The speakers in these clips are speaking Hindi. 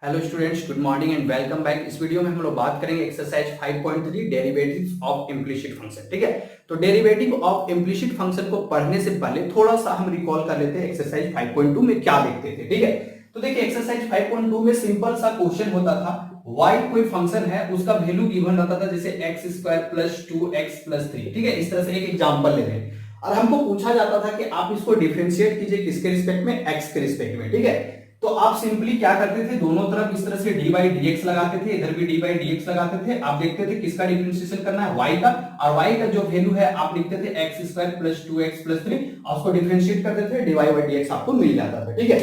Hello students, good morning and welcome back. इस वीडियो में हम लोग बात करेंगे exercise 5.3 derivatives of implicit function. ठीक है, तो डेरिवेटिव ऑफ इम्प्लिसिट फंक्शन को पढ़ने से पहले थोड़ा सा हम रिकॉल कर लेते हैं एक्सरसाइज 5.2 में क्या देखते थे। ठीक है, तो देखिए एक्सरसाइज 5.2 में सिंपल सा क्वेश्चन होता था, y कोई फंक्शन है, उसका वैल्यू गिवन रहता था जैसे x² + 2x + 3। ठीक है, इस तरह से एक एग्जांपल ले रहे हैं और हमको पूछा जाता था कि आप इसको डिफरेंशिएट कीजिए किसके रिस्पेक्ट में, x के रिस्पेक्ट में। ठीक है, तो आप सिंपली क्या करते थे, दोनों तरफ इस तरह से dy/dx लगाते थे, इधर भी dy/dx लगाते थे। आप देखते थे किसका डिफरेंशिएशन करना है, y का, और y का जो वैल्यू है आप लिखते थे x² + 2x + 3 और उसको डिफरेंशिएट करते थे, dy/dx आपको मिल जाता था। ठीक है,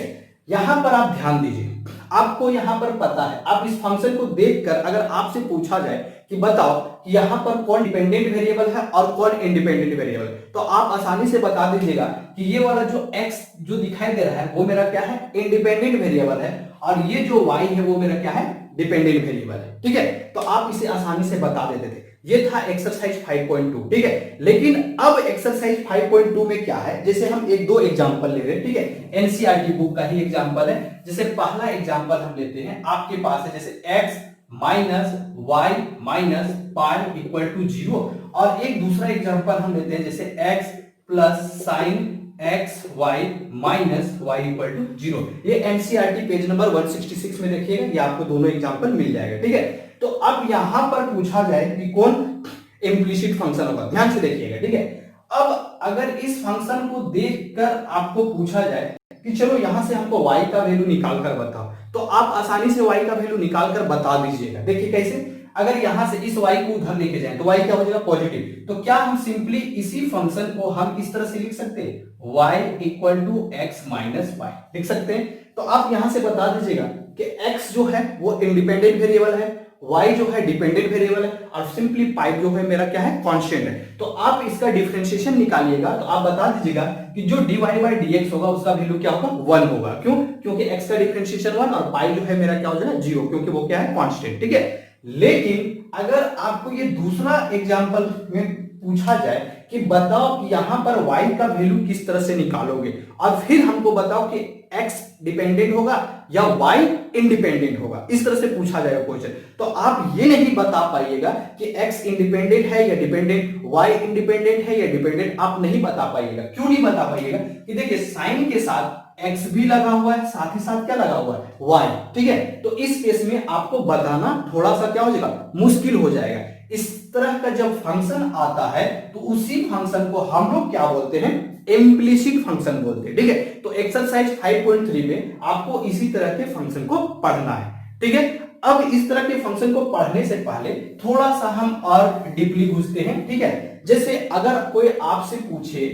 यहां पर आप ध्यान दीजिए, आपको यहां पर पता है, आप इस फंक्शन को देखकर अगर आपसे पूछा जाए कि बताओ कि यहां पर कौन डिपेंडेंट वेरिएबल है और कौन इंडिपेंडेंट वेरिएबल है, तो आप आसानी से बता दीजिएगा कि ये वाला जो x जो दिखाई दे रहा है वो मेरा क्या है, इंडिपेंडेंट वेरिएबल है, और ये जो y है वो मेरा क्या है, डिपेंडेंट वेरिएबल है। ठीक है, तो आप इसे आसानी से बता देते थे। ये था एक्सरसाइज 5.2। ठीक है, लेकिन अब एक्सरसाइज 5.2 में क्या है, जैसे हम एक दो एग्जांपल ले रहे हैं। ठीक है, एनसीईआरटी बुक का ही एग्जांपल है। जैसे पहला एग्जांपल हम लेते हैं, आपके पास है जैसे x - y - पाई = 0, और एक दूसरा एग्जांपल हम लेते हैं जैसे x + sin x y - y = 0। ये एनसीईआरटी पेज नंबर 166 में देखिएगा, ये आपको दोनों एग्जांपल मिल जाएगा। ठीक है, तो अब यहां पर पूछा जाए कि कौन इम्प्लिसिट फंक्शन होगा, ध्यान से देखिएगा। ठीक है, अब अगर इस फंक्शन को देखकर आपको पूछा जाए कि चलो यहां से हमको y का वैल्यू निकाल कर बताओ, तो आप आसानी से y का वैल्यू निकाल कर बता दीजिएगा। देखिए कैसे, अगर यहां से इस y को उधर लेके जाएं तो y क्या हो जाएगा, पॉजिटिव। तो क्या हम सिंपली इसी फंक्शन को हम इस तरह से लिख सकते हैं, y = x - y लिख सकते हैं। तो आप यहां से बता दीजिएगा कि x जो है वो इंडिपेंडेंट वेरिएबल है, y जो है डिपेंडेंट वेरिएबल है, और सिंपली पाई जो है मेरा क्या है, कांस्टेंट है। तो आप इसका डिफरेंशिएशन निकालिएगा, तो आप बता दीजिएगा कि जो dy/dx होगा उसका वैल्यू क्या होगा, 1 होगा। क्यों? क्योंकि x का डिफरेंशिएशन 1 और पाई जो है मेरा क्या हो जाएगा, 0, क्योंकि वो क्या है, कांस्टेंट। ठीक है, लेकिन अगर आपको ये दूसरा एग्जांपल में पूछा जाए कि बताओ कि यहां पर y का वैल्यू किस तरह से निकालोगे, और फिर हमको बताओ कि x डिपेंडेंट होगा या y इंडिपेंडेंट होगा, इस तरह से पूछा जाएगा क्वेश्चन, तो आप ये नहीं बता पाइएगा कि x इंडिपेंडेंट है या डिपेंडेंट, y इंडिपेंडेंट है या डिपेंडेंट, आप नहीं बता पाइएगा। क्यों नहीं बता पाइएगा कि देखिए साइन के साथ x भी लगा हुआ है, साथ ही साथ क्या लगा हुआ है, y। ठीक है, तो इस केस में आपको बताना थोड़ा सा क्या हो जाएगा, मुश्किल हो जाएगा। इस तरह का जब फंक्शन आता है तो उसी फंक्शन को हम लोग क्या बोलते हैं, इम्प्लिसिट फंक्शन बोलते हैं। ठीक है, तो एक्सरसाइज 5.3 में आपको इसी तरह के फंक्शन को पढ़ना है। ठीक है, अब इस तरह के फंक्शन को पढ़ने से पहले थोड़ा सा हम और डीपली घुसते हैं। ठीक है, जैसे अगर कोई आपसे पूछे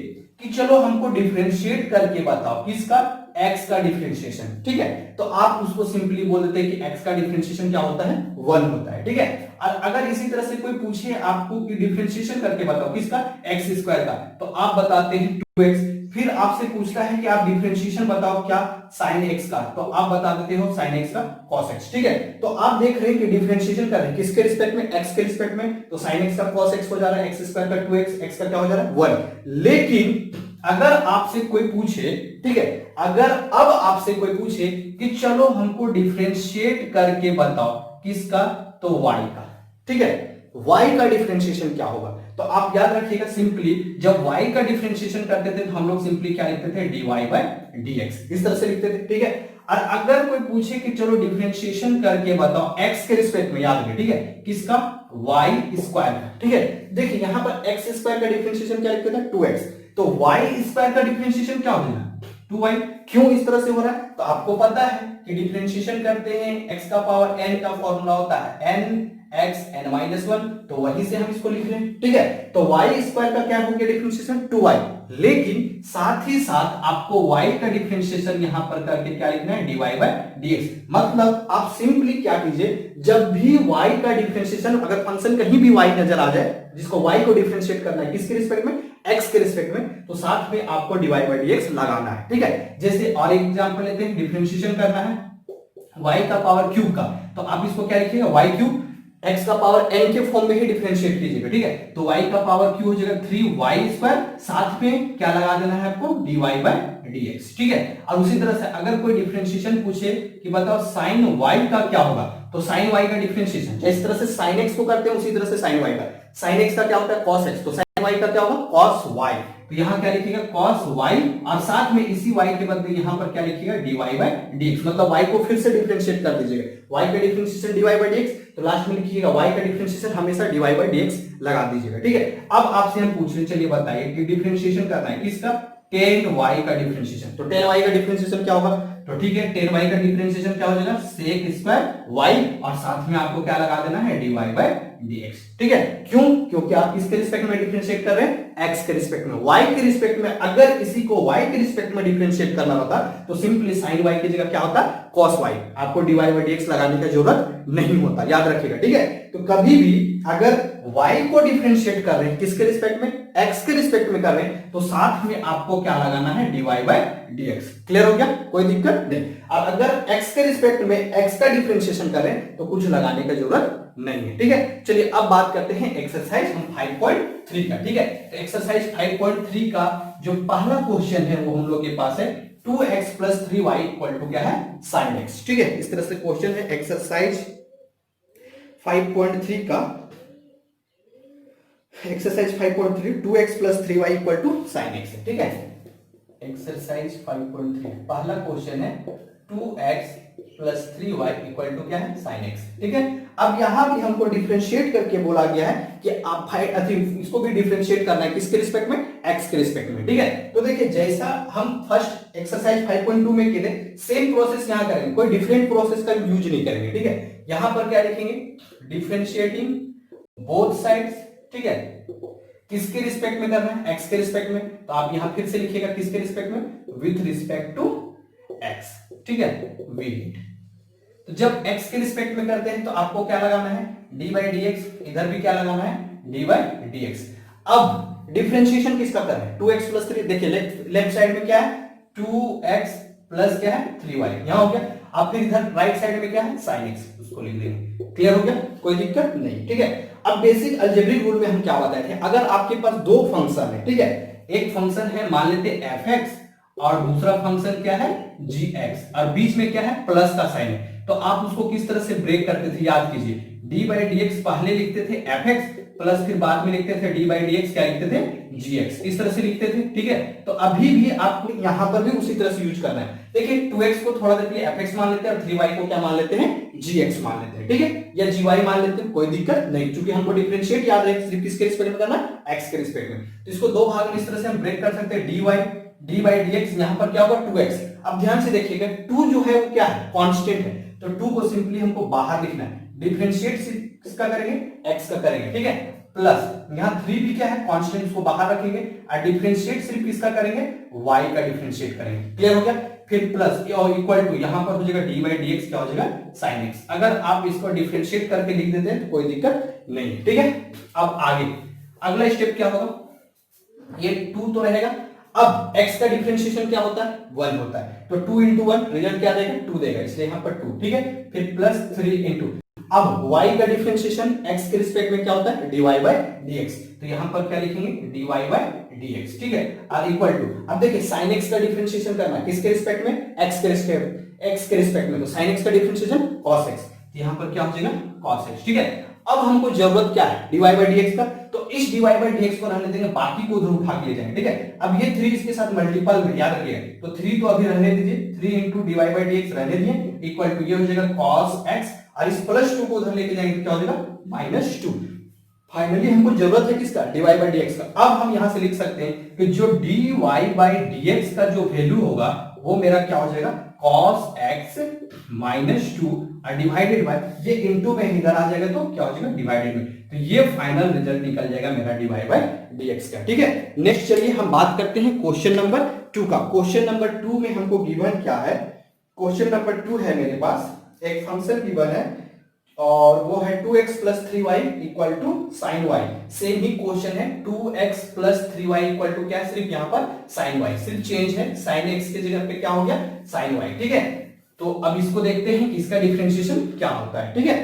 कि चलो हमको डिफरेंशिएट करके बताओ किसका, x का डिफरेंशिएशन। ठीक है, तो आप उसको सिंपली बोल देते हैं कि x का डिफरेंशिएशन क्या होता है, 1 होता है। ठीक है, और अगर इसी तरह से कोई पूछे आपको कि डिफरेंशिएशन करके बताओ किसका, x² का, तो आप बताते हैं 2x। फिर आपसे पूछता है कि आप डिफरेंशिएशन बताओ क्या, sin x का, तो आप बता देते हो sin x का cos x। ठीक है, तो आप देख रहे हैं कि डिफरेंशिएशन कर रहे हैं किसके रिस्पेक्ट में, x के रिस्पेक्ट में, तो sin x का cos x हो जा रहा है, x² का 2x, x का क्या हो जा रहा है, 1। लेकिन अगर आपसे कोई पूछे, ठीक है, अगर अब आपसे कोई पूछे कि चलो हमको डिफरेंशिएट करके बताओ किसका, तो y का। ठीक है, y का डिफरेंशिएशन क्या होगा, तो आप याद रखिएगा सिंपली जब y का डिफरेंशिएशन करते थे तो हम लोग सिंपली क्या लिखते थे, dy/dx, इस तरह से लिखते थे। ठीक है, और अगर कोई पूछे कि चलो डिफरेंशिएशन करके बताओ x के रिस्पेक्ट में, याद रखिए, ठीक है, किसका, y² का। ठीक है, देखिए यहां पर x² का डिफरेंशिएशन क्या लिखते थे, 2x, तो y² का डिफरेंशिएशन क्या हो जाएगा, 2y। क्यों इस तरह से हो रहा है, तो आपको पता है कि डिफरेंशिएशन करते हैं x का पावर n का फॉर्मूला होता है n(x n-1), तो वहीं से हम इसको लिख रहे हैं। ठीक है, तो y² का क्या हो गया डिफरेंशिएशन, 2y। लेकिन साथ ही साथ आपको y का डिफरेंशिएशन यहां पर करके क्या लिखना है, dy/dx। मतलब आप सिंपली क्या कीजिए, जब भी y का डिफरेंशिएशन, अगर फंक्शन कहीं भी y नजर आ जाए जिसको y को डिफरेंशिएट करना है किसके रिस्पेक्ट में, x के रिस्पेक्ट में, तो साथ में आपको dy/dx लगाना है। ठीक है, जैसे और एक एग्जांपल लेते हैं, डिफरेंशिएशन करना है y का पावर क्यूब का, तो आप इसको क्या लिखिएगा, y³ x का पावर n के फॉर्म में ही डिफरेंशिएट कीजिएगा, ठीक है। तो y का पावर q हो जाएगा 3y², साथ में क्या लगा देना है आपको, dy/dx, ठीक है। और उसी तरह से अगर कोई डिफरेंशिएशन पूछे कि बताओ sin y का क्या होगा, तो sin y का डिफरेंशिएशन जिस तरह से sin x को करते हैं उसी तरह से sin y का, sin x का क्या होता है cos x, तो sin y का क्या होगा cos y, तो यहां क्या लिखिएगा cos y, और साथ में इसी y के बदले यहां पर क्या लिखिएगा dy/dx, मतलब y को फिर से डिफरेंशिएट कर दीजिएगा, y का डिफरेंशिएशन dy/dx, तो लास्ट में लिखिएगा y का डिफरेंशिएशन हमेशा dy/dx लगा दीजिएगा, ठीक है। अब आपसे हम पूछ रहे, चलिए बताइए कि डिफरेंशिएशन करना है किसका, tan y का डिफरेंशिएशन, तो tan y का डिफरेंशिएशन क्या होगा, तो ठीक है tan y का डिफरेंशिएशन क्या हो जाएगा sec² y, और साथ में आपको क्या लगा देना है dy/dx, ठीक है। क्यों, क्योंकि आप किसके रिस्पेक्ट में डिफरेंशिएट कर रहे हैं, x के रिस्पेक्ट में। y के रिस्पेक्ट में अगर किसी को y के रिस्पेक्ट में डिफरेंशिएट करना होता तो सिंपली sin y की जगह क्या होता cos y, आपको dy/dx लगाने की जरूरत नहीं होता, याद रखिएगा, ठीक है। तो कभी भी अगर y को डिफरेंशिएट कर रहे हैं किसके रिस्पेक्ट में, x के रिस्पेक्ट में कर रहे हैं, तो साथ में आपको क्या लगाना है dy/dx, क्लियर हो गया, कोई दिक्कत नहीं। अब अगर x के रिस्पेक्ट में x का डिफरेंशिएशन कर रहे हैं तो कुछ लगाने की जरूरत नहीं है, ठीक है। चलिए अब बात करते हैं एक्सरसाइज 5.3 का, ठीक है। तो एक्सरसाइज 5.3 का जो पहला क्वेश्चन है वो हम लोग के पास है 2x + 3y = क्या है sin x, ठीक है। इस तरह से क्वेश्चन है एक्सरसाइज 5.3 का, exercise 5.3 2x + 3y = sin x, ठीक है। एक्सरसाइज 5.3 पहला क्वेश्चन है 2x + 3y = क्या है sin x, ठीक है। अब यहां भी हमको डिफरेंशिएट करके बोला गया है कि आप इसको भी डिफरेंशिएट करना है किसके रिस्पेक्ट में, x के रिस्पेक्ट में, ठीक है। तो देखिए जैसा हम फर्स्ट एक्सरसाइज 5.2 में किए थे सेम प्रोसेस यहां करेंगे, कोई डिफरेंट प्रोसेस का यूज नहीं करेंगे, ठीक है। यहां पर क्या लिखेंगे, डिफरेंशिएटिंग बोथ साइड्स, ठीक है। किसके रिस्पेक्ट में करना है, x के रिस्पेक्ट में, तो आप यहां फिर से लिखिएगा किसके रिस्पेक्ट में, विथ रिस्पेक्ट टू x, ठीक है, वी। तो जब x के रिस्पेक्ट में करते हैं तो आपको क्या लगाना है dy/dx, इधर भी क्या लगाना है dy/dx। अब डिफरेंशिएशन किसका करना है, 2x + 3, देखिए लेफ्ट साइड में क्या है 2x + क्या है 3y, यहां हो गया। अब फिर इधर राइट साइड में क्या है sin x, उसको लिख देंगे, क्लियर हो गया, कोई दिक्कत नहीं, ठीक है। अब बेसिक अलजेब्रिक रूल में हम क्या बताए थे, अगर आपके पास दो फंक्शन है, ठीक है, एक फंक्शन है मान लेते f(x) और दूसरा फंक्शन क्या है gx, और बीच में क्या है प्लस का साइन है, तो आप उसको किस तरह से ब्रेक करते थे, याद कीजिए d/dx पहले लिखते थे fx प्लस फिर बाद में लिखते थे d/dx क्या लिखते थे gx, इस तरह से लिखते थे, ठीक है। तो अभी भी आपको यहां पर भी उसी तरह से यूज करना है। देखिए 2x को थोड़ा देर के लिए fx मान लेते हैं और 3y को क्या मान लेते हैं gx मान लेते हैं, ठीक है, या gy मान लेते हैं, कोई दिक्कत नहीं, क्योंकि हमको डिफरेंशिएट याद रहे सिर्फ किसके रिस्पेक्ट में करना है, x के रिस्पेक्ट में। तो इसको दो भाग में इस तरह से हम ब्रेक कर सकते हैं, d/dx यहां पर क्या होगा 2x। अब ध्यान से देखिएगा 2 जो है वो क्या है कांस्टेंट है, तो 2 को सिंपली हमको बाहर लिखना है, डिफरेंशिएट किसका करेंगे x का करेंगे, ठीक है, प्लस यहां 3 भी क्या है कांस्टेंट, उसको बाहर रखेंगे और डिफरेंशिएट सिर्फ किसका करेंगे y का डिफरेंशिएट करेंगे, क्लियर हो गया। फिर प्लस और इक्वल टू यहां पर हो जाएगा d/dx क्या हो जाएगा sin x। अगर आप इसको डिफरेंशिएट करके लिख देते हैं तो कोई दिक्कत नहीं है, ठीक है। अब आगे अगला स्टेप क्या होगा, ये 2 तो रहेगा, अब x का डिफरेंशिएशन क्या होता है 1 होता है, तो 2 × 1 रिजल्ट क्या देगा 2 देगा, इसलिए यहां पर 2, ठीक है। फिर प्लस 3 × अब y का डिफरेंशिएशन x के रिस्पेक्ट में क्या होता है dy/dx, तो यहां पर क्या लिखेंगे dy/dx, ठीक है, और इक्वल टू अब देखिए sin x का डिफरेंशिएशन करना है किसके रिस्पेक्ट में, x के रिस्पेक्ट में, तो sin x का डिफरेंशिएशन cos x, तो यहां पर क्या हो जाएगा cos x, ठीक है। अब हमको जरूरत क्या है dy/dx का, तो इस dy/dx को रहने देंगे, बाकी को उधर उठा के ले जाएंगे, ठीक है। अब ये 3 इसके साथ मल्टीपल में याद रखिएगा, तो 3 तो अभी रहने दीजिए, 3 × dy/dx रहने दिए, इक्वल टू ये हो जाएगा cos x, और इस +2 को उधर लेके जाएंगे क्या हो जाएगा -2। फाइनली हमको जरूरत है किसका dy/dx का। अब हम यहां से लिख सकते हैं कि जो dy/dx का जो वैल्यू होगा वो मेरा क्या हो जाएगा cos x -2 और डिवाइडेड बाय ये इनटू में इधर आ जाएगा तो क्या हो जाएगा डिवाइडेड में, तो ये फाइनल रिजल्ट निकल जाएगा मेरा dy/dx का, ठीक है। नेक्स्ट चलिए हम बात करते हैं क्वेश्चन नंबर 2 का। क्वेश्चन नंबर 2 में हमको गिवन क्या है, क्वेश्चन नंबर 2 है मेरे पास एक फंक्शन गिवन है और वो है 2x + 3y = sin y। Same ही क्वेश्चन है 2x + 3y = क्या, सिर्फ यहां पर sin y, सिर्फ चेंज है sin x के जगह पे क्या हो गया sin y, ठीक है। तो अब इसको देखते हैं कि इसका डिफरेंशिएशन क्या होता है, ठीक है।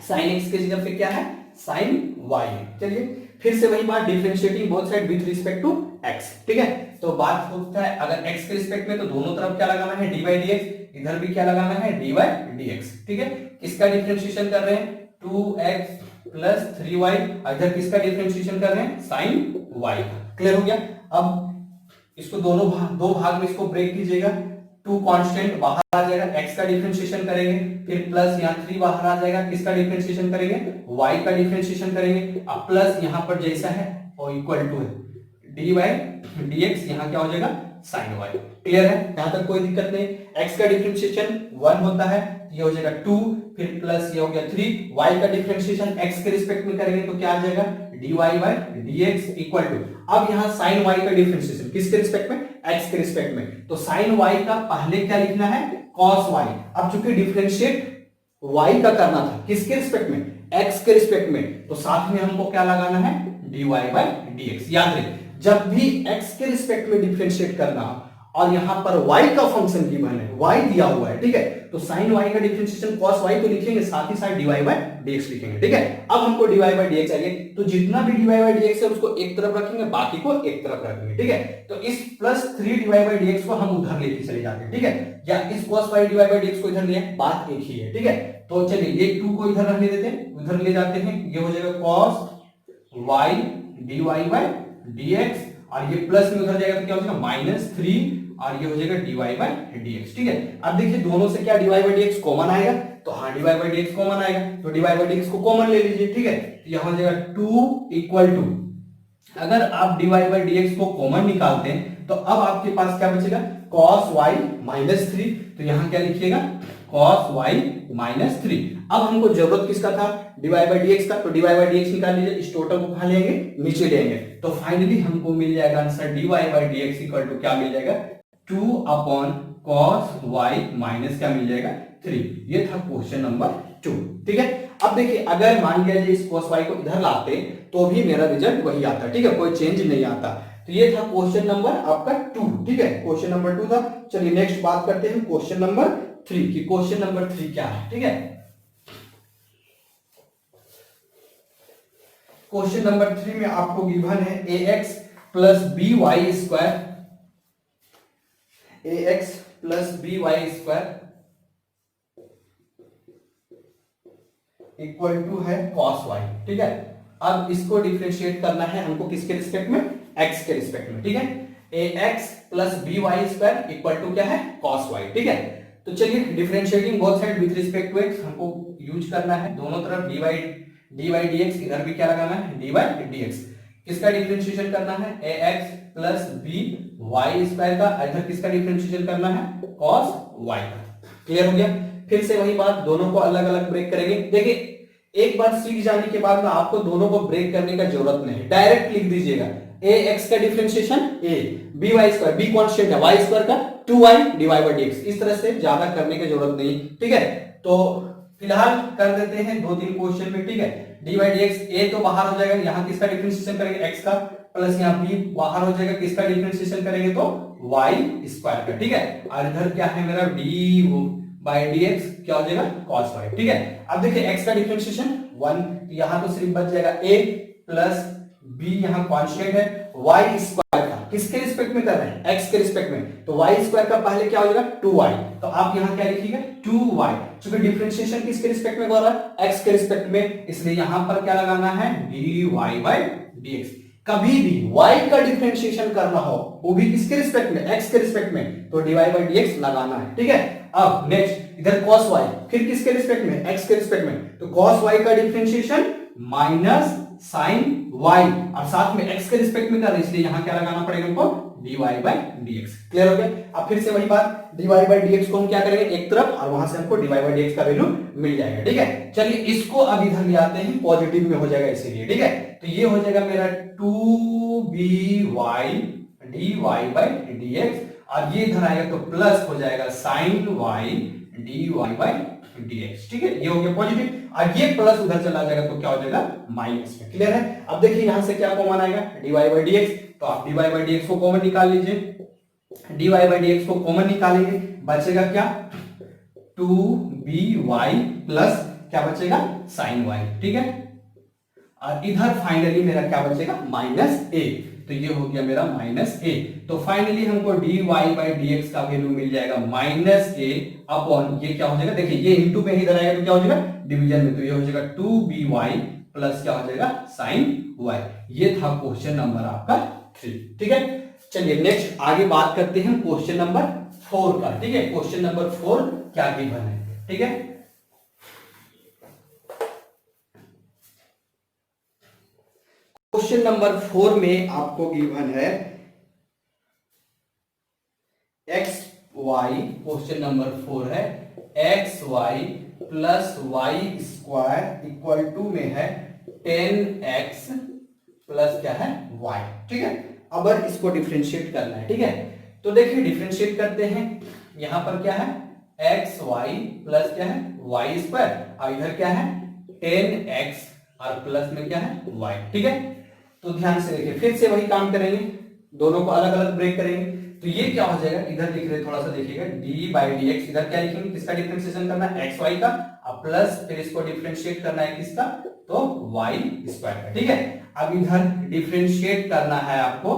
साइन एक्स की जगह पे क्या है, साइन वाई है। चलिए फिर से वही बात, differentiating both side with respect to X, ठीक है। तो बात होता है अगर एक्स के रिस्पेक्ट में तो दोनों तरफ क्या लगाना है, डी बाई डी एक्स, इधर भी क्या लगाना है, डी बाई डी एक्स, ठीक है। किसका डिफरेंशिएशन कर रहे हैं, 2x प्लस 3y, इधर किसका डिफरेंशिएशन कर रहे हैं, साइन y का। क्लियर हो गया। अब इसको दो भाग में इसको ब्रेक कीजिएगा, 2 कांस्टेंट बाहर आ जाएगा, x का डिफरेंशिएशन करेंगे, फिर प्लस यहाँ 3 बाहर आ जाएगा, किसका डिफरेंशिएशन करेंगे, y का डिफरेंशिएशन करेंगे। अब प्लस यहाँ पर जैसा है और इक्वल टू है डी बाई डी एक्स, यहाँ क्या हो जाएगा, साइन वाई। क्लियर है, यहां तक कोई दिक्कत नहीं। x का डिफरेंशिएशन 1 होता है, ये हो जाएगा 2, फिर प्लस ये हो गया 3, y का डिफरेंशिएशन x के रिस्पेक्ट में करेंगे तो क्या आ जाएगा, dy by dx equal to, अब यहाँ sin y का डिफरेंशिएशन किसके रिस्पेक्ट में, x के रिस्पेक्ट में, तो sin y का पहले क्या लिखना है, cos y। अब चूंकि डिफरेंशिएट y का करना था किसके रिस्पेक्ट में, x के रिस्पेक्ट में, तो साथ में हमको क्या लगाना है, dy बाई dx। याद रहे जब भी x के रिस्पेक्ट में डिफरेंशिएट करना और यहां पर y का फंक्शन गिवन है, y दिया हुआ है, ठीक है, तो sin y का डिफरेंशिएशन cos y तो लिखेंगे, साथ ही साथ dy बाई dx लिखेंगे, ठीक है। अब हमको dy बाई dx चाहिए, तो जितना भी dy बाई dx है उसको एक तरफ रखेंगे, बाकी को एक तरफ रखेंगे, ठीक है। तो इस प्लस 3 dy बाई dx को हम उधर लेके चले जाते हैं, ठीक है, या इस cos y dy by dx को इधर ले, बात एक ही है, ठीक है। तो चलिए ये 2 को इधर रखने देते हैं, उधर ले जाते हैं, ये हो जाएगा cos y dy by dx, और ये प्लस में उधर जाएगा तो क्या हो जाएगा, -3, और ये हो जाएगा dy बाई dx, ठीक है। अब देखिए दोनों से क्या dy बाई dx कॉमन आएगा, तो हाँ dy बाई dx कॉमन आएगा, तो dy बाई dx को कॉमन ले लीजिए, ठीक है। तो यहां हो जाएगा 2 इक्वल टू, अगर आप dy बाई dx को कॉमन निकालते हैं तो अब आपके पास क्या बचेगा, cos y -3, तो यहां क्या लिखिएगा, cos y -3। अब हमको जरूरत किसका था, dy बाई dx का, तो dy बाई dx निकाल लीजिए, इस टोटल को कहां लेंगे, नीचे लेंगे, तो फाइनली हमको मिल जाएगा answer dy by dx equal to क्या मिल जाएगा, 2 अपॉन cos y माइनस क्या मिल जाएगा, 3। ये था क्वेश्चन नंबर 2, ठीक है। अब देखिए अगर मान लिया जाए इस cos y को इधर लाते तो भी मेरा रिजल्ट वही आता, ठीक है, कोई चेंज नहीं आता। तो ये था क्वेश्चन नंबर आपका 2, ठीक है, क्वेश्चन नंबर 2 था। चलिए नेक्स्ट बात करते हैं क्वेश्चन नंबर 3 की। क्वेश्चन नंबर 3 क्या है, ठीक है। क्वेश्चन नंबर 3 में आपको गिवन है ax plus B Y square, ax plus B Y square equal to है cos y, ठीक है। अब इसको डिफरेंशिएट करना है हमको किसके रिस्पेक्ट में, x के रिस्पेक्ट में, ठीक है। ax plus B Y square equal to क्या है, cos y, ठीक है। तो चलिए differentiating both side with respect to x हमको यूज करना है, दोनों तरफ dy बाई dx, इधर भी क्या लगाना है, dy बाई dx। किसका डिफरेंशिएशन करना है, ax plus B Y square का, इधर किसका डिफरेंशिएशन करना है, cos y का। क्लियर हो गया। फिर से वही बात, दोनों को अलग अलग ब्रेक करेंगे। देखिए एक बार सीख जाने के बाद में आपको दोनों को ब्रेक करने का जरूरत नहीं है, डायरेक्ट लिख दीजिएगा, ax का differentiation a, by square, b constant है, y स्क्वायर का 2y dy बाई dx, इस तरह से ज्यादा करने की जरूरत नहीं, ठीक है। तो फिलहाल कर देते हैं 2-3 क्वेश्चन में, ठीक है। dy बाई dx, a तो बाहर हो जाएगा, यहाँ किसका डिफरेंशिएशन करेंगे, x का, प्लस यहाँ b बाहर हो जाएगा, किसका डिफरेंशिएशन करेंगे तो y स्क्वायर का, ठीक है। और इधर क्या है मेरा dy बाई dx क्या हो जाएगा, cos y, ठीक है। अब देखिए x का डिफरेंशिएशन 1, तो यहाँ तो सिर्फ बच जाएगा a प्लस b, यहाँ कांस्टेंट है, y स्क्वायर का किसके रिस्पेक्ट में कर रहे हैं, x के रिस्पेक्ट में, तो y स्क्वायर का पहले क्या हो जाएगा 2y, तो आप यहाँ क्या लिखिएगा 2y, क्योंकि डिफरेंशिएशन किसके रिस्पेक्ट में कर रहा है, x के रिस्पेक्ट में, इसलिए यहाँ पर क्या लगाना है, dy बाई dx। कभी भी y का डिफरेंशिएशन करना हो वो भी किसके रिस्पेक्ट में, x के रिस्पेक्ट में, तो dy बाई dx लगाना है, ठीक है। अब नेक्स्ट इधर cos y, फिर किसके रिस्पेक्ट में, x के रिस्पेक्ट में, तो cos y का डिफरेंशिएशन माइनस sin y, और साथ में x के रिस्पेक्ट में कर रहे हैं, इसलिए यहां क्या लगाना पड़ेगा हमको, dy बाई dx। क्लियर हो गया। अब फिर से वही बात, dy बाई dx को हम क्या करेंगे एक तरफ, और वहां से हमको dy बाई dx का वैल्यू मिल जाएगा, ठीक है। चलिए इसको अब इधर ले आते हैं, पॉजिटिव में हो जाएगा इसीलिए, ठीक है। तो ये हो जाएगा मेरा 2by dy बाई dx, और ये इधर आएगा तो प्लस हो जाएगा sin y dy by dx, ठीक है। ये हो गया पॉजिटिव, और ये प्लस उधर चला जाएगा तो क्या हो जाएगा माइनस में। क्लियर है। अब देखिए यहां से क्या कॉमन आएगा, dy बाई dx, तो आप dy बाई dx को कॉमन निकाल लीजिए, dy बाई dx को कॉमन निकालेंगे, बचेगा क्या 2by प्लस क्या बचेगा, साइन वाई, ठीक है। और इधर फाइनली मेरा क्या बचेगा, माइनस ए, तो ये हो गया मेरा माइनस ए। तो फाइनली हमको dy बाई dx का वैल्यू मिल जाएगा माइनस ए अपॉन, ये क्या हो जाएगा, देखिए ये इंटू में इधर आएगा तो क्या हो जाएगा, डिवीजन में, तो ये हो जाएगा 2by प्लस क्या हो जाएगा, साइन वाई। ये था क्वेश्चन नंबर आपका 3, ठीक है। चलिए नेक्स्ट आगे बात करते हैं क्वेश्चन नंबर 4 का, ठीक है। क्वेश्चन नंबर 4 क्या गिवन है, ठीक है। क्वेश्चन नंबर 4 में आपको गिवन है एक्स वाई, क्वेश्चन नंबर 4 है X Y plus Y square equal to में है 10x प्लस क्या है y, ठीक है। अब इसको डिफरेंशिएट करना है, ठीक है। तो देखिए डिफरेंशिएट करते हैं, यहां पर क्या है एक्स वाई प्लस क्या है वाई स्क्वायर, और इधर क्या है 10x और प्लस में क्या है y, ठीक है। तो ध्यान से देखिए, फिर से वही काम करेंगे, दोनों को अलग अलग ब्रेक करेंगे। तो ये क्या हो जाएगा, इधर लिख रहे थोड़ा सा देखिएगा, डी बाई डी एक्स, इधर क्या लिखेंगे, किसका डिफरेंशिएशन करना है, एक्स वाई का, और प्लस फिर इसको डिफरेंशिएट करना है किसका, तो वाई स्क्वायर का, ठीक है। अब इधर डिफरेंशिएट करना है आपको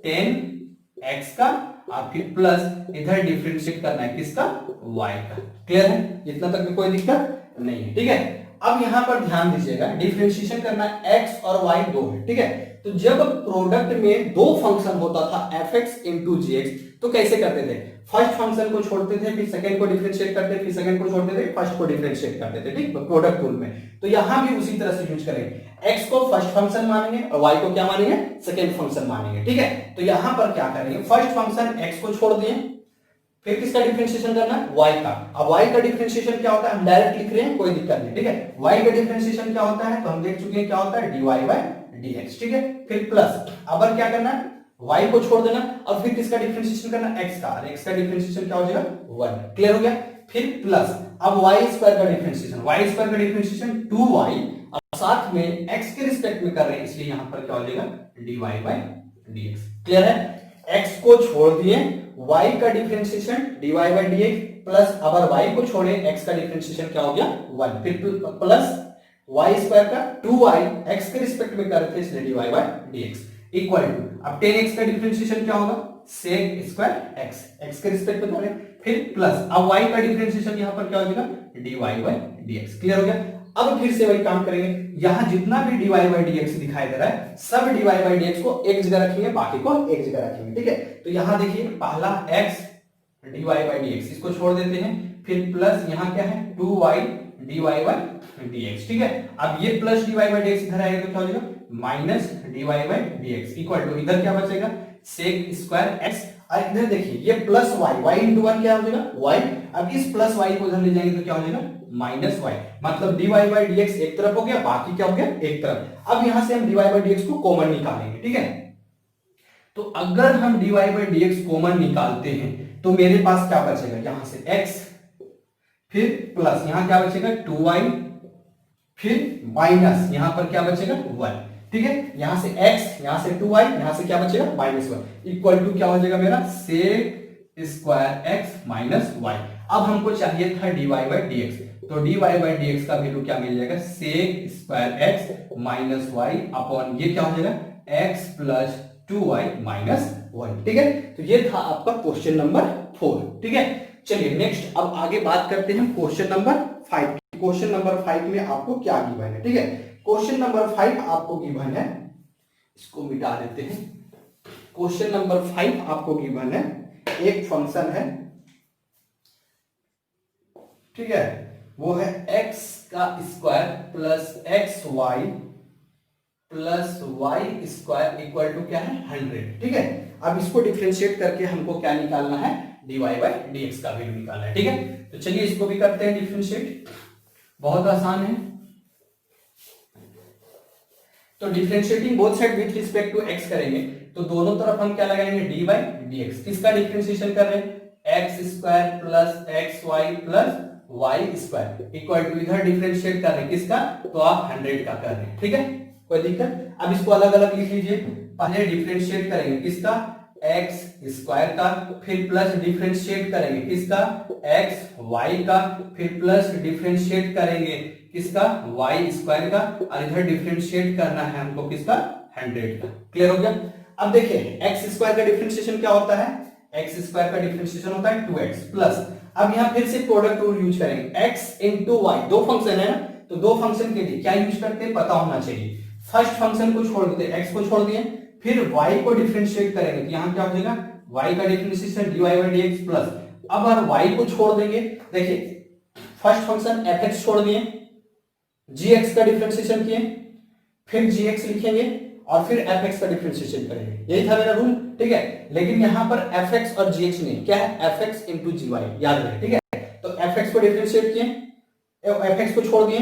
10x का, और फिर प्लस इधर डिफरेंशिएट करना है किसका, y का। क्लियर है, इतना तक में कोई दिक्कत नहीं है, ठीक है। अब यहां पर ध्यान दीजिएगा, डिफरेंशिएशन करना है x और y दो है, ठीक है। तो जब प्रोडक्ट में दो फंक्शन होता था fx into gx, तो कैसे करते थे, फर्स्ट फंक्शन को छोड़ते थे, फिर सेकंड को डिफरेंशिएट करते थे, फिर सेकंड को छोड़ते थे, फर्स्ट को डिफरेंशिएट करते थे, ठीक, प्रोडक्ट रूल में। तो यहां भी उसी तरह से यूज करेंगे, x को फर्स्ट फंक्शन मानेंगे और y को क्या मानेंगे, सेकंड फंक्शन मानेंगे, ठीक है। तो यहां पर क्या करेंगे, फर्स्ट फंक्शन x को छोड़ दिए, फिर किसका डिफरेंशिएशन करना है, y का। अब y का डिफरेंशिएशन क्या होता है, हम डायरेक्ट लिख रहे हैं, कोई दिक्कत नहीं, ठीक है। y का डिफरेंशिएशन क्या होता है, तो हम देख चुके हैं क्या होता है, dy बाय dx, ठीक है। फिर प्लस, अब क्या करना है, y को छोड़ देना और फिर किसका डिफरेंशिएशन करना, x का, और x का डिफरेंशिएशन क्या हो जाएगा 1, क्लियर हो गया। फिर प्लस, अब y स्क्वायर का डिफरेंशिएशन, y स्क्वायर का डिफरेंशिएशन 2y, और साथ में x के रिस्पेक्ट में कर रहे हैं, इसलिए यहां पर क्या हो जाएगा dy बाय dx, क्लियर है। x को छोड़ दिए, y का differentiation dy by dx plus, अगर y को छोड़े x का डिफरेंशिएशन क्या हो गया 1, फिर प्लस y स्क्वायर का 2y, x के रिस्पेक्ट में कर रहे थे इसलिए dy by dx equal to, अब 10x का डिफरेंशिएशन क्या होगा, sec स्क्वायर x, x के रिस्पेक्ट में करें, फिर प्लस, अब y का डिफरेंशिएशन यहां पर क्या हो जाएगा dy बाय dx, क्लियर हो गया। अब फिर से वही काम करेंगे, यहां जितना भी dy बाय dx दिखाई दे रहा है, सब dy बाय dx को एक जगह रखेंगे, बाकी को एक जगह रखेंगे, ठीक है। तो यहां देखिए पहला x dy बाय dx, इसको छोड़ देते हैं, फिर प्लस यहां क्या है 2y dy बाय dx, ठीक है। अब ये प्लस dy बाय dx इधर आएगा तो क्या हो जाएगा minus dy by dx equal to, इधर क्या बचेगा sec स्क्वायर x, और इधर देखिए ये प्लस y इंटू 1 क्या हो जाएगा y, अब इस प्लस y को उधर ले जाएंगे तो क्या हो जाएगा माइनस y, मतलब dy बाय dx एक तरफ हो गया, बाकी क्या हो गया एक तरफ। अब यहां से हम dy बाय dx को कॉमन निकालेंगे, ठीक है। तो अगर हम dy बाय dx कॉमन निकालते हैं तो मेरे पास क्या बचेगा, यहां से x, फिर प्लस यहां क्या बचेगा 2y, फिर माइनस यहां पर क्या बचेगा 1, ठीक है। यहां से x, यहां से 2y, यहां से क्या बचेगा -1 इक्वल टू क्या हो जाएगा मेरा sec square x minus y। अब हमको चाहिए था dy बाय dx, तो dy बाय dx का वैल्यू क्या मिल जाएगा sec square x minus y upon ये क्या हो जाएगा x प्लस 2y माइनस 1, ठीक है। तो ये था आपका क्वेश्चन नंबर 4, ठीक है। चलिए नेक्स्ट अब आगे बात करते हैं क्वेश्चन नंबर 5। क्वेश्चन नंबर 5 में आपको क्या गिवन है, ठीक है। क्वेश्चन नंबर 5 आपको गिवन है, इसको मिटा देते हैं। क्वेश्चन नंबर 5 आपको गिवन है, एक फंक्शन है, ठीक है, वो है x का square plus X Y plus Y square equal to क्या है 100, ठीक है। अब इसको डिफरेंशिएट करके हमको क्या निकालना है, dy बाय dx का वैल्यू निकालना है, ठीक है। तो चलिए इसको भी करते हैं डिफरेंशिएट, बहुत आसान है। तो differentiating both side with respect to x करेंगे, तो दोनों तरफ हम क्या लगाएंगे dy बाय dx, किसका डिफरेंशिएशन कर रहे हैं X square plus X Y plus Y square equal to, इधर डिफरेंशिएट कर रहे हैं किसका, तो आप 100 का कर रहे हैं, ठीक है, कोई दिक्कत। अब इसको अलग अलग लिख लीजिए, पहले डिफरेंशिएट करेंगे किसका एक्स स्क्वायर का, फिर प्लस डिफरेंशिएट करेंगे किसका, एक्स वाई का, फिर प्लस डिफरेंशिएट करेंगे किसका, वाई स्क्वायर का, और इधर डिफरेंशिएट करना है हमको किसका, 100 का। क्लियर हो गया। अब देखिए एक्स स्क्वायर का डिफरेंशिएशन क्या होता है, एक्स स्क्वायर का डिफरेंशिएशन होता है 2x प्लस, अब यहां फिर से प्रोडक्ट रूल यूज करेंगे, x इंटू वाई, दो फंक्शन है ना, तो दो फंक्शन के लिए क्या यूज करते हैं पता होना चाहिए। फर्स्ट फंक्शन को छोड़ देते, x को छोड़ दिए, फिर y को डिफरेंशिएट करेंगे तो यहां क्या हो जाएगा, y का differentiation dy by dx plus, अब अगर y को छोड़ देंगे, देखिए फर्स्ट फंक्शन fx छोड़ दिए, gx का डिफरेंशिएशन किए, फिर gx लिखेंगे और फिर fx का डिफरेंशिएशन करेंगे, यही था मेरा रूल, ठीक है। लेकिन यहां पर fx और gx नहीं, क्या है fx इंटू gy, याद रहे, ठीक है। तो fx को डिफरेंशिएट किए, fx को छोड़ दिए,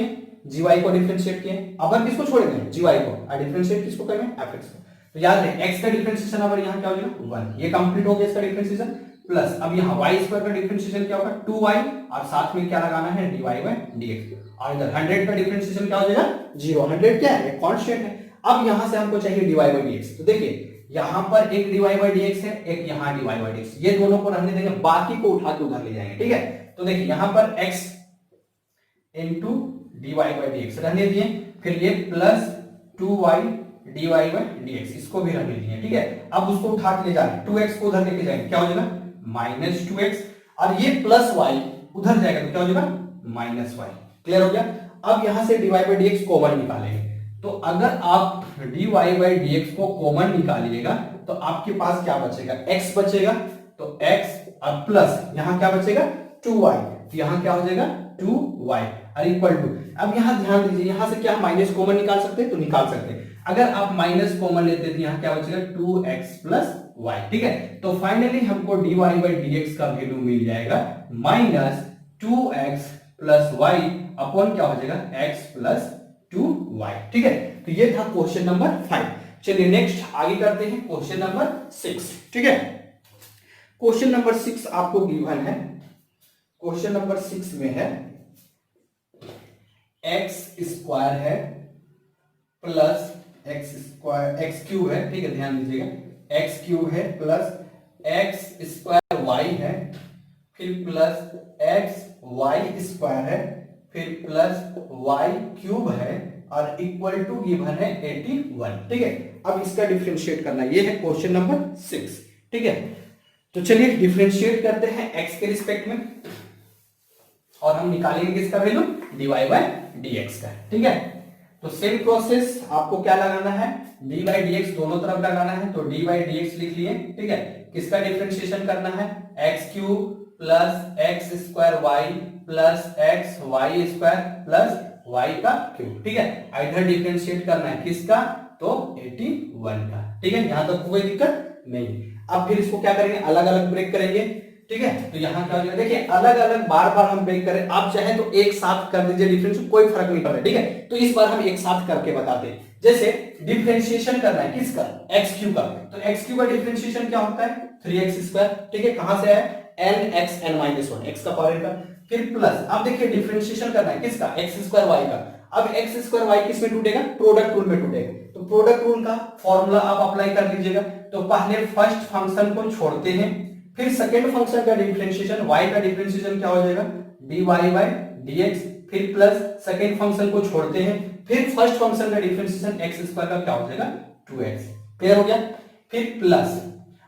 gy को डिफरेंशिएट किए, अब किसको छोड़ेंगे, gy को, और डिफरेंशिएट किसको करेंगे, fx को। तो याद रहे x का डिफरेंशिएशन अब यहाँ क्या हो जाएगा 1, ये कंप्लीट हो गया इसका डिफरेंशिएशन, प्लस अब यहाँ y स्क्वायर का डिफरेंशिएशन क्या होगा 2y, और साथ में क्या लगाना है dy by dx, और इधर 100 का डिफरेंशिएशन क्या हो जाएगा 0, 100 क्या है कांस्टेंट है। अब यहां से हमको चाहिए dy by dx, तो देखिए यहां पर एक dy by dx है, एक यहां dy by dx, ये दोनों को रहने देंगे, बाकी को उठा के उधर ले जाएंगे, ठीक है। तो देखिए यहां पर x into dy by dx रहने दिए, फिर ये plus 2y dy by dx, इसको भी रहने दिए, ठीक है। अब उसको उठा के ले जाएंगे, 2x को उधर लेके जाएंगे, क्या हो जाएगा माइनस 2x, और ये प्लस y उधर जाएगा तो क्या हो जाएगा माइनस y। क्लियर हो गया। अब यहां से dy by dx कॉमन निकालेंगे, तो अगर आप dy by dx को कॉमन निकालिएगा तो आपके पास क्या बचेगा, x बचेगा, तो x और प्लस यहां क्या बचेगा 2y, तो यहां क्या हो जाएगा 2y और इक्वल टू, अब यहां ध्यान दीजिए यहां से क्या माइनस कॉमन निकाल सकते हैं, तो निकाल सकते हैं। अगर आप माइनस कॉमन लेते तो यहां क्या बचेगा 2x प्लस y, ठीक है। तो फाइनली हमको dy by dx का वैल्यू मिल जाएगा minus 2x plus y upon क्या हो जाएगा x प्लस 2y, ठीक है। तो ये था क्वेश्चन नंबर 5। चलिए नेक्स्ट आगे करते हैं क्वेश्चन नंबर 6, ठीक है। क्वेश्चन नंबर 6 आपको गिवन है, क्वेश्चन नंबर 6 में है x स्क्वायर है plus X square, x cube है, ठीक है, ध्यान दीजिएगा एक्स क्यूब है प्लस एक्स स्क्वायर वाई है, फिर प्लस एक्स वाई स्क्वायर है, फिर प्लस वाई क्यूब है, और इक्वल टू गिवन है 81, ठीक है। अब इसका डिफरेंशिएट करना, ये है क्वेश्चन नंबर 6, ठीक है। तो चलिए डिफरेंशिएट करते हैं एक्स के रिस्पेक्ट में, और हम निकालेंगे किसका वैल्यू dy by dx का, ठीक है। तो सेम प्रोसेस आपको क्या लगाना है, dy by dx दोनों तरफ लगाना है, तो dy by dx लिख लिए, ठीक है। किसका डिफरेंशिएशन करना है, X cube plus X square Y plus X Y square plus Y का क्यूब, ठीक है। इधर डिफरेंशिएट करना है किसका, तो 81 का, ठीक है। यहां तक कोई दिक्कत नहीं। अब फिर इसको क्या करेंगे, अलग अलग ब्रेक करेंगे, ठीक है। तो यहां क्या हो जाएगा, देखिए अलग अलग बार बार हम ब्रेक करें, आप चाहे तो एक साथ कर दीजिए डिफरेंस, कोई फर्क नहीं पड़ता, ठीक है। तो इस बार हम एक साथ करके बताते हैं। जैसे डिफरेंशिएशन करना है किसका, एक्स क्यूब का, तो एक्स क्यूब का डिफरेंशिएशन क्या होता है 3x स्क्वायर, ठीक है। कहां से है n(x(n-1), x का पावर का, फिर प्लस, अब देखिए डिफरेंशिएशन करना है किसका, एक्स स्क्वायर वाई का। अब एक्स स्क्वायर वाई किस में टूटेगा, प्रोडक्ट रूल में टूटेगा, तो प्रोडक्ट रूल का फॉर्मूला आप अप्लाई कर लीजिएगा। तो पहले फर्स्ट फंक्शन को छोड़ते हैं, फिर सेकेंड फंक्शन का डिफरेंशिएशन, y का डिफरेंशिएशन क्या हो जाएगा dy by dx, फिर प्लस सेकेंड फंक्शन को छोड़ते हैं, फिर फर्स्ट फंक्शन का डिफरेंशिएशन x स्क्वायर का क्या हो जाएगा 2x, क्लियर हो गया। फिर प्लस,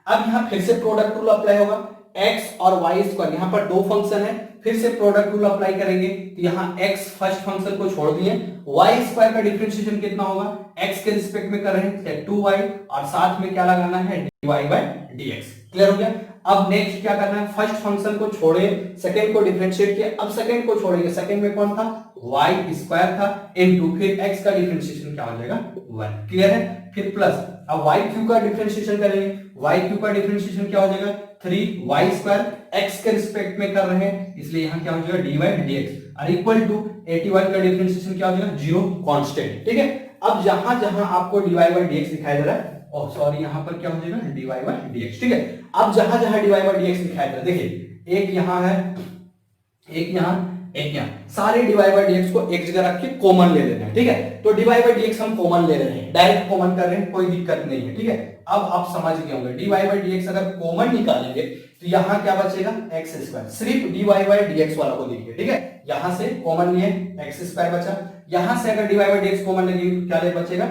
अब यहां फिर से प्रोडक्ट रूल अप्लाई होगा, x और y स्क्वायर, यहां पर दो फंक्शन है, फिर से प्रोडक्ट रूल अप्लाई करेंगे, तो यहां x फर्स्ट फंक्शन को छोड़ दिए, y स्क्वायर का डिफरेंशिएशन कितना होगा, x के रिस्पेक्ट में कर रहे हैं 2y, और साथ में क्या लगाना है dy by dx, क्लियर हो गया। अब नेक्स्ट क्या करना है, फर्स्ट फंक्शन को छोड़े, सेकंड को डिफरेंशिएट किया, अब सेकंड को छोड़ेंगे, सेकंड में कौन था y स्क्वायर था, इनटू फिर x का डिफरेंशिएशन क्या हो जाएगा 1, क्लियर है। फिर प्लस, अब y क्यूब का डिफरेंशिएशन करेंगे, y क्यूब का डिफरेंशिएशन क्या हो जाएगा 3y स्क्वायर, x के रिस्पेक्ट में कर रहे हैं इसलिए यहां क्या हो जाएगा dy by dx, और इक्वल टू 81 का डिफरेंशिएशन क्या हो जाएगा 0 कांस्टेंट, ठीक है। अब जहां जहां आपको dy by dx दिखाई दे रहा है, सॉरी यहां पर क्या हो जाएगा dy by dx, ठीक है। अब जहां जहां dy by dx दिखाई दे रहा है, देखिए एक यहां है, एक यहां, एक यहाँ सारे dy बाई dx को एक जगह रख के कॉमन ले लेना है, ठीक है। तो dy बाई dx हम कॉमन ले रहे हैं, डायरेक्ट कॉमन कर रहे हैं, कोई दिक्कत नहीं है, ठीक है। अब आप समझ गए होंगे dy बाई dx अगर कॉमन निकालेंगे तो यहाँ क्या बचेगा एक्स स्क्वायर, सिर्फ dy बाई dx वाला को देखिए, ठीक है। यहां से कॉमन लिए एक्स स्क्वायर बचा, यहां से अगर dy बाई dx कॉमन लगेगी तो क्या बचेगा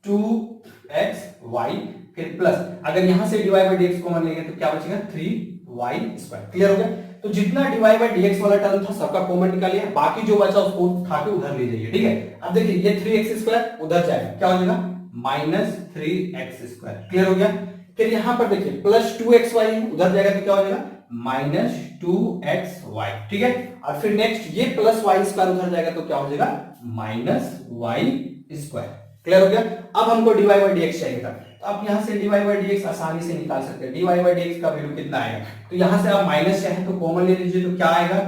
2xy, फिर प्लस अगर यहां से dy बाई dx कॉमन लेंगे तो क्या बचेगा 3y स्क्वायर। क्लियर हो गया। तो जितना dy बाई dx वाला टर्म था सबका कॉमन निकालिए, बाकी जो बचा उसको उठा के उधर ले जाइए, ठीक है। अब देखिए ये 3x स्क्वायर उधर जाएगा, क्या हो जाएगा -3x स्क्वायर। क्लियर हो गया। फिर यहां पर देखिए प्लस 2xy उधर जाएगा तो क्या हो जाएगा -2xy, ठीक है। और फिर नेक्स्ट ये प्लस y स्क्वायर उधर जाएगा तो क्या हो जाएगा -y स्क्वायर। क्लियर हो गया। अब हमको dy बाई dx चाहिए था, तो आप यहां से dy बाई dx आसानी से निकाल सकते हैं। dy बाई dx का वैल्यू कितना आएगा, तो यहां से आप माइनस चाहे तो कॉमन ले लीजिए, तो क्या आएगा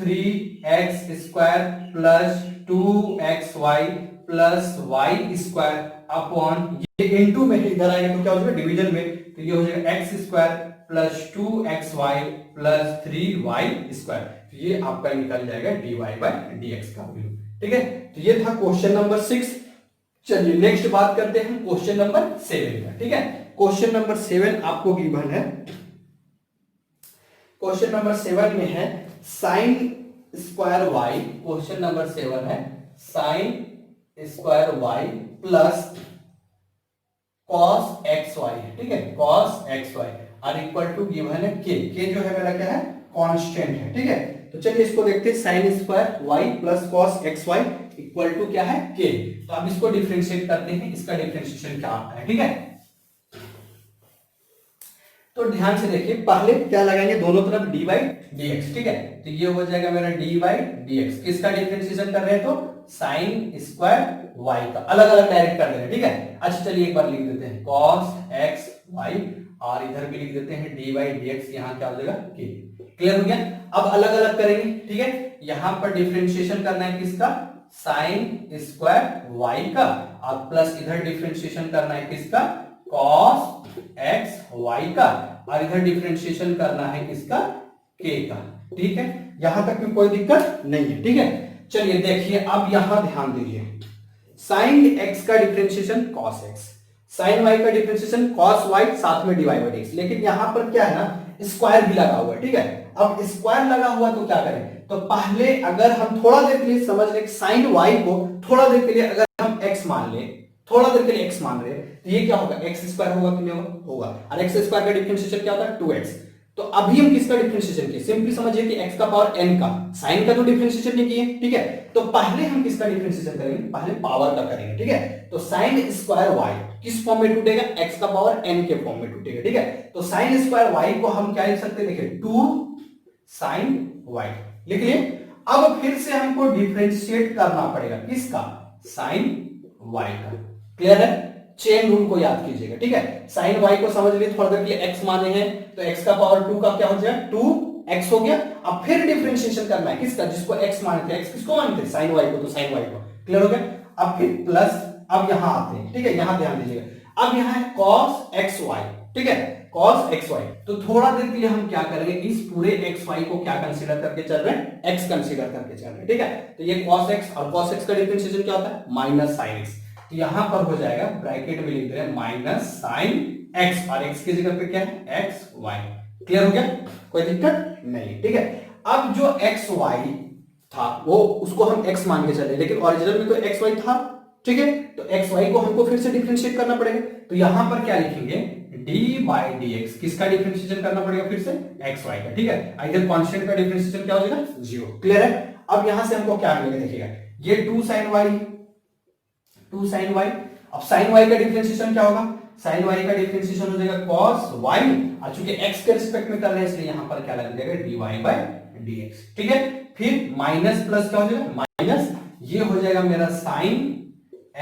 3x square plus 2xy plus y square upon ये इनटू में इधर आएगा तो क्या हो जाएगा डिवीजन में, तो ये हो जाएगा x square plus 2xy plus 3y square. तो ये आपका निकल जाएगा dy बाई dx का वैल्यू, ठीक है। तो ये था क्वेश्चन नंबर 6। चलिए नेक्स्ट बात करते हैं क्वेश्चन नंबर 7 का, ठीक है। क्वेश्चन नंबर 7 आपको गिवन है, क्वेश्चन नंबर 7 में है sign square y, question number 7 है sign square y plus cos xy, ठीक है, कॉस xy और इक्वल टू गिवन है k जो है मेरा क्या है कांस्टेंट है, ठीक है। तो चलिए इसको देखते हैं sine square y plus cos xy equal to क्या है k। तो अब इसको डिफरेंशिएट करते हैं, इसका डिफरेंशिएशन क्या आता है, ठीक है। तो ध्यान से देखिए, पहले क्या लगाएंगे दोनों तरफ dy बाई dx, ठीक है। तो ये हो जाएगा मेरा dy बाई dx, किसका डिफरेंशिएशन कर रहे हैं तो साइन स्क्वायर y का, अलग अलग डायरेक्ट कर रहे हैं, ठीक है। अच्छा चलिए एक बार लिख देते हैं cos xy और इधर भी लिख देते हैं dy बाई dx, यहाँ क्या हो जाएगा k। क्लियर हो गया। अब अलग अलग करेंगे, ठीक है। यहां पर डिफरेंशिएशन करना है किसका साइन स्क्वायर y का, और प्लस इधर डिफरेंशिएशन करना है किसका cos xy का, और इधर डिफरेंशिएशन करना है किसका k का, ठीक है। यहां तक में कोई दिक्कत नहीं है, ठीक है। चलिए देखिए अब यहां ध्यान दीजिए, साइन x का differentiation cos x, sine y का डिफरेंशिएशन cos y, साथ में dy बाई dx। लेकिन यहां पर क्या है ना स्क्वायर भी लगा हुआ है, ठीक है। अब स्क्वायर लगा हुआ तो क्या करें, तो पहले अगर हम थोड़ा देर के लिए समझ लें साइन y को थोड़ा देर के लिए अगर हम x मान ले, थोड़ा देर के लिए x मान रहे तो ये क्या होगा x स्क्वायर होगा कि नहीं होगा, और x स्क्वायर का डिफरेंशिएशन क्या होता है 2x। तो अभी हम किसका डिफरेंशिएशन किए, सिंपली समझिए कि x का पावर n का, साइन का तो डिफरेंशिएशन नहीं किए, ठीक है। तो पहले हम किसका डिफरेंशिएशन करेंगे, पहले पावर का करेंगे, ठीक है। तो साइन स्क्वायर y किस फॉर्म में टूटेगा, x का पावर n के फॉर्म में टूटेगा, ठीक है। तो साइन स्क्वायर y को हम क्या लिख सकते हैं, देखिए 2 साइन y लिख लिए। अब फिर से हमको डिफरेंशिएट करना पड़ेगा किसका साइन y का। क्लियर है, चेन रूल को याद कीजिएगा, ठीक है। साइन y को समझ लिए, थोड़ा देर के लिए x माने हैं तो x का पावर 2 का क्या हो जाएगा 2x हो गया। अब फिर डिफरेंशिएशन करना है किसका, जिसको x माने थे, x किसको माने थे साइन y को, तो साइन y को। क्लियर हो गया। अब फिर प्लस, अब यहां आते हैं, ठीक है, यहां ध्यान दीजिएगा। अब यहां है cos xy, ठीक है, cos xy। तो थोड़ा देर के लिए हम क्या करेंगे, इस पूरे xy को क्या कंसीडर करके चल रहे हैं, x कंसीडर करके चल रहे हैं, ठीक है। तो ये cos x, और cos x का डिफरेंशिएशन क्या होता है माइनस साइन x। तो यहां पर हो जाएगा ब्रैकेट में लिख दे रहे हैं माइनस साइन x, और x की जगह पे क्या है xy। क्लियर हो गया, कोई दिक्कत नहीं, ठीक है। अब जो xy था वो उसको हम x मान के चले, लेकिन ओरिजिनल में तो xy था, ठीक है। तो xy को हमको फिर से डिफरेंशिएट करना पड़ेगा। तो यहां पर क्या लिखेंगे dy बाई dx, किसका डिफरेंशिएशन करना पड़ेगा फिर से xy का, ठीक है। इधर कांस्टेंट का डिफरेंशिएशन क्या हो जाएगा 0। क्लियर है। अब यहां से हमको क्या मिलेगा, देखिएगा ये 2 sin y, 2 sin y। अब sin y का डिफरेंशिएशन क्या होगा, sin y का डिफरेंशिएशन हो जाएगा cos y, और चूंकि x के रिस्पेक्ट में कर रहे हैं इसलिए यहां पर क्या लग जाएगा dy बाई dx, ठीक है। फिर माइनस प्लस क्या हो जाएगा माइनस, ये हो जाएगा मेरा sin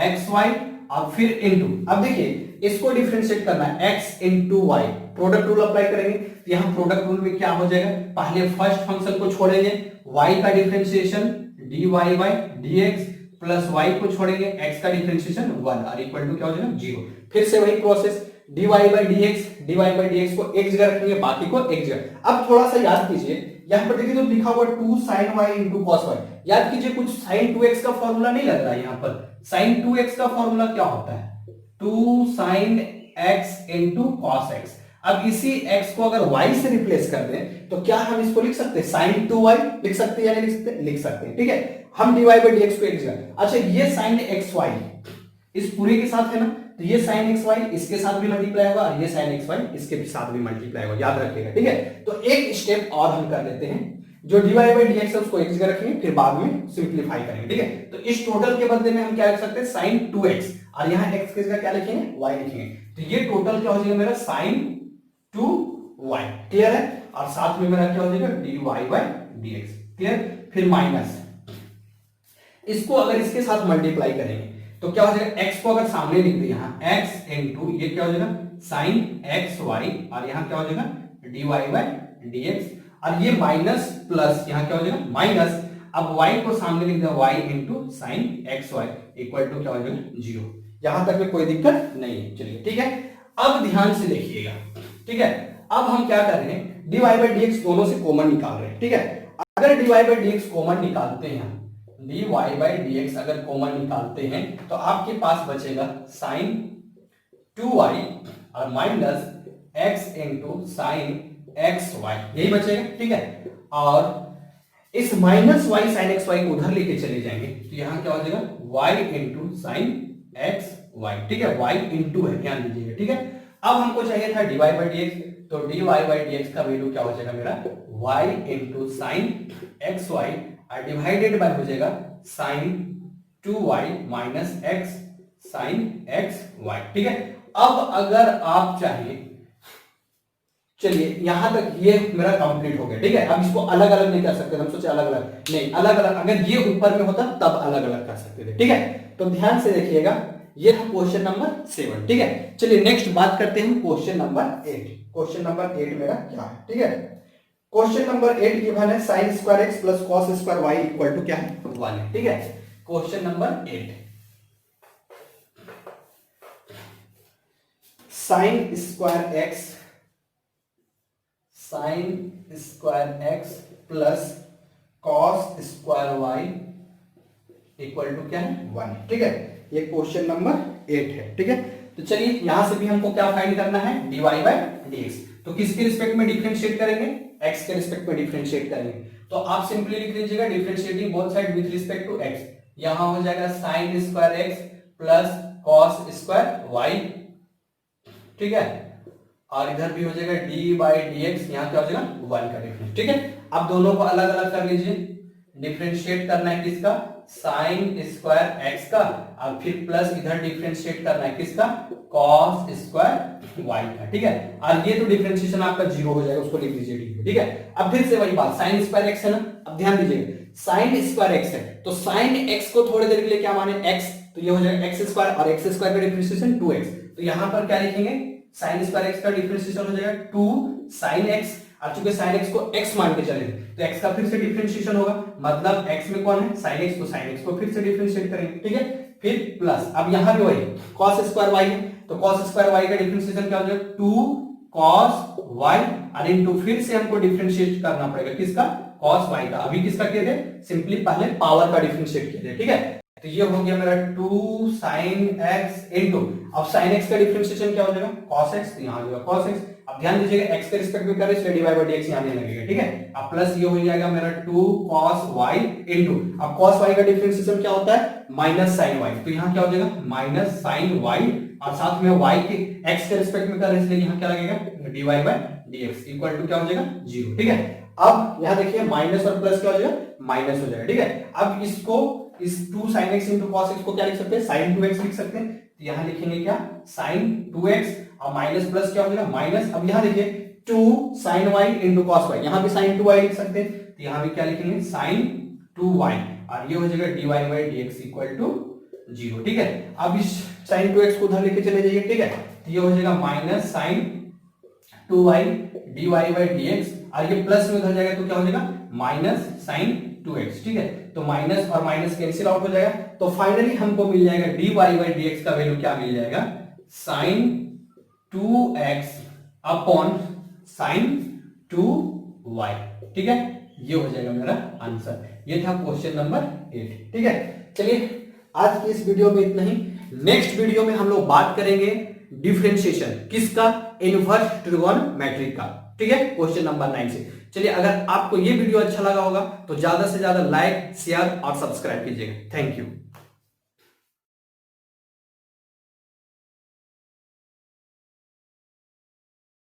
xy, और फिर इनटू, अब देखिए इसको डिफरेंशिएट करना है x into Y, product rule apply करेंगे। तो यहां प्रोडक्ट रूल में क्या हो जाएगा, पहले फर्स्ट फंक्शन को छोड़ेंगे, y का differentiation dy by dx plus y को छोड़ेंगे, x का डिफरेंशिएशन 1 और इक्वल टू क्या हो जाएगा 0। फिर से वही प्रोसेस dy बाई dx को एक जगह रखेंगे, बाकी को एक जगह। अब थोड़ा सा याद कीजिए, यहाँ पर देखिए तो लिखा हुआ 2 sin y into cos Y. याद कीजिए कुछ sin 2x का फॉर्मूला नहीं लग रहा है यहाँ पर। sin 2x का फॉर्मूला क्या होता है? 2 sin x into cos x। अब इसी x को अगर y से रिप्लेस कर दें तो क्या हम इसको लिख सकते हैं? sin 2y लिख सकते हैं या नहीं लिख सकते? लिख सकते हैं, ठीक है। हम dy बाई dx को एक जगह, अच्छा ये sin xy इस पूरे के साथ है ना, तो ये sin xy इसके साथ भी मल्टीप्लाई होगा और ये sin xy इसके साथ भी मल्टीप्लाई होगा, याद रखिएगा, ठीक है। तो एक स्टेप और हम कर लेते हैं, जो dy बाई dx है उसको एक जगह रखेंगे, फिर बाद में सिंपलीफाई करेंगे, ठीक है। तो इस टोटल के बदले में हम क्या लिख सकते हैं? sin 2x, और यहाँ x की जगह क्या लिखेंगे? y लिखेंगे। तो ये टोटल क्या हो जाएगा मेरा? sin 2y, क्लियर है। और साथ में मेरा क्या हो जाएगा? dy by dx, clear. फिर माइनस, इसको अगर इसके साथ मल्टीप्लाई करेंगे तो क्या हो जाएगा? x को अगर सामने लिख दिया यहाँ x इंटू ये क्या हो जाएगा? sin xy, और यहाँ क्या हो जाएगा? dy बाई dx, और ये माइनस प्लस यहाँ क्या हो जाएगा? माइनस। अब y को सामने लिख दिया y into sin xy equal to क्या हो जाएगा? 0। यहां तक में कोई दिक्कत नहीं है, चलिए ठीक है। अब ध्यान से देखिएगा, ठीक है। अब हम क्या कर रहे हैं? dy बाई dx दोनों से कॉमन निकाल रहे हैं, ठीक है। अगर dy बाई dx कॉमन निकालते हैं, dy बाई dx अगर कॉमन निकालते हैं तो आपके पास बचेगा sin 2y और minus x into sin xy, यही बचेगा, ठीक है। और इस माइनस y sin xy को उधर लेके चले जाएंगे तो यहां क्या हो जाएगा? y इंटू sin xy, ठीक है। y इंटू है, ध्यान दीजिएगा, ठीक है। अब हमको चाहिए था dy बाई dx, तो dy बाई dx का वैल्यू क्या हो जाएगा मेरा? y इंटू sin xy और डिवाइडेड बाय हो जाएगा sin 2y minus x sin xy, ठीक है। अब अगर आप चाहिए, चलिए यहां तक ये मेरा कंप्लीट हो गया, ठीक है। अब इसको अलग अलग नहीं कर सकते, हम सोचे अलग अलग नहीं, अलग अलग अगर ये ऊपर में होता तब अलग अलग कर सकते थे, ठीक है। तो ध्यान से देखिएगा, ये था क्वेश्चन नंबर 7, ठीक है। चलिए नेक्स्ट बात करते हैं क्वेश्चन नंबर 8। क्वेश्चन नंबर 8 मेरा क्या है, ठीक है। क्वेश्चन नंबर 8 गिवन है sin square x plus cos square y equal to क्या है? 1 है, ठीक है। Question number 8, sin square x plus cos square y equal to क्या है? 1, ठीक है। ये क्वेश्चन नंबर 8 है, ठीक है। तो चलिए यहां से भी हमको क्या फाइंड करना है? dy by dx। तो किसके रिस्पेक्ट में डिफरेंशिएट करेंगे? x के रिस्पेक्ट में डिफरेंशिएट करेंगे। तो आप सिंपली लिख लीजिएगा differentiating both side with respect to x। यहां हो जाएगा sin square x plus cos square y, ठीक है। और इधर भी हो जाएगा dy बाई dx, यहां क्या हो जाएगा? 1 का डिफरेंस, ठीक है। अब दोनों को अलग अलग कर लीजिए, डिफरेंशिएट करना है किसका? sin स्क्वायर x का, और फिर प्लस इधर डिफरेंशिएट करना है किसका? cos स्क्वायर y का, ठीक है। और ये तो डिफरेंशिएशन आपका 0 हो जाएगा, उसको लिख लीजिए, ठीक है। अब फिर से वही बात, sin स्क्वायर x है ना। अब ध्यान दीजिए, sin स्क्वायर x है तो sin x को थोड़ी देर के लिए क्या माने? x, तो ये हो जाएगा x स्क्वायर, और x स्क्वायर का डिफरेंशिएशन 2x, तो यहां पर क्या लिखेंगे? sin स्क्वायर x का डिफरेंशिएशन हो जाएगा 2 sin x, और चूंकि sin x को x मान के चले तो x का फिर से डिफरेंशिएशन होगा, मतलब x में कौन है? sin x, तो sin x को फिर से डिफरेंशिएट करेंगे, ठीक है। फिर प्लस, अब यहां भी वही cos स्क्वायर y है, तो cos स्क्वायर y का डिफरेंशिएशन क्या हो जाएगा? 2 cos y, और इनटू फिर से हमको डिफरेंशिएट करना पड़ेगा किसका? cos y का। अभी किसका किए थे? सिंपली पहले पावर का डिफरेंशिएट किए थे, ठीक है। तो ये हो गया मेरा 2 sin x इनटू, अब sin x का डिफरेंशिएशन क्या हो जाएगा? cos x, तो यहां हो जाएगा cos x। अब ध्यान दीजिएगा x के रिस्पेक्ट में कर रहे हैं इसलिए dy बाई dx यहां नहीं लगेगा, ठीक है। अब प्लस ये हो जाएगा मेरा 2 cos y इनटू, अब cos y का डिफरेंशिएशन क्या होता है? माइनस sin y, तो यहां क्या हो जाएगा? माइनस sin y, और साथ में y के x के रिस्पेक्ट में कर रहे हैं इसलिए यहां क्या लगेगा? dy by dx equal to क्या हो जाएगा? 0, ठीक है। अब यहां देखिए माइनस और प्लस क्या हो जाएगा? माइनस हो जाएगा, ठीक है। अब इसको, इस 2 sin x into cos x को क्या लिख सकते हैं? sin 2x लिख सकते हैं, तो यहां लिखेंगे क्या? sin 2x, और माइनस प्लस क्या हो जाएगा? माइनस। अब यहां देखिए 2 sin y into cos y, यहां भी sin 2y लिख सकते हैं, तो यहां भी क्या लिखेंगे? sin 2y, और ये हो जाएगा dy by dx equal to 0, ठीक है। अब इस sin 2x को उधर लेके चले जाइए, ठीक है। तो ये हो जाएगा minus sin 2y dy by dx, और ये प्लस में उधर जाएगा तो क्या हो जाएगा? माइनस sin 2x, ठीक है। तो माइनस और माइनस कैंसिल आउट हो जाएगा, तो फाइनली हमको मिल जाएगा dy बाई dx का वैल्यू क्या मिल जाएगा? sin 2x upon sin 2 y। ठीक है, ये हो जाएगा मेरा आंसर। ये था क्वेश्चन नंबर 8। ठीक है, चलिए आज की इस वीडियो में इतना ही। नेक्स्ट वीडियो में हम लोग बात करेंगे डिफरेंशिएशन किसका, इनवर्स ट्रिगोनोमेट्री का। ठीक है, क्वेश्चन नंबर 9 से। चलिए, अगर आपको ये वीडियो अच्छा लगा होगा तो ज्यादा से ज्यादा लाइक, शेयर और सब्सक्राइब कीजिएगा। Thank you.